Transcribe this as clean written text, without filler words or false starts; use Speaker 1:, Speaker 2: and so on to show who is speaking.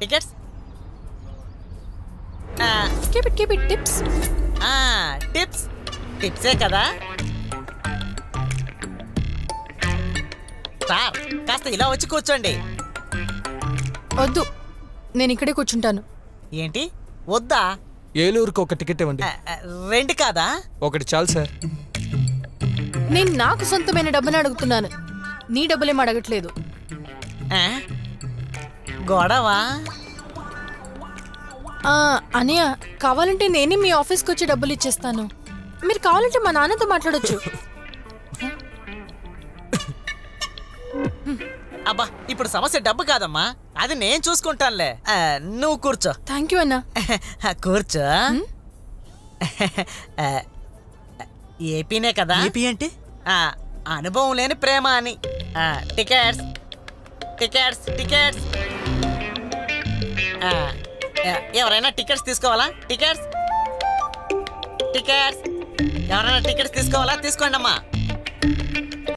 Speaker 1: Tickets
Speaker 2: keep it tips
Speaker 1: టిప్సే కదా sir కాస్త ఇలా వచ్చి కూర్చోండి.
Speaker 2: వద్దు, నేను ఇక్కడే కూర్చుంటాను.
Speaker 1: ఏంటి వద్దా?
Speaker 3: ఏలూరుకు ఒక టికెట్ ఇవ్వండి.
Speaker 1: రెండు కాదా?
Speaker 3: ఒకటి చాలు సార్.
Speaker 2: నేను నాకు సొంతమైన డబ్బుని అడుగుతున్నాను, నీ డబ్బులేం అడగట్లేదు.
Speaker 1: గొడవా?
Speaker 2: అనయ్య, కావాలంటే నేనే మీ ఆఫీస్కి వచ్చి డబ్బులు ఇచ్చేస్తాను. మీరు కావాలంటే మా నాన్నతో మాట్లాడొచ్చు.
Speaker 1: అబ్బా, ఇప్పుడు సమస్య డబ్బు కాదమ్మా, అది నేను చూసుకుంటానులే. నువ్వు కూర్చో.
Speaker 2: థ్యాంక్ యూ అన్నా.
Speaker 1: కూర్చో. ఏపీనే కదా?
Speaker 4: ఏపీ అంటే
Speaker 1: అనుభవం లేని ప్రేమ అని. టికెట్స్ టికెట్స్ టికెట్స్ ఎవరైనా టికెట్స్ తీసుకోవాలా? టికెట్స్ టికెట్స్ ఎవరైనా టికెట్స్ తీసుకోవాలా? తీసుకోండి అమ్మా.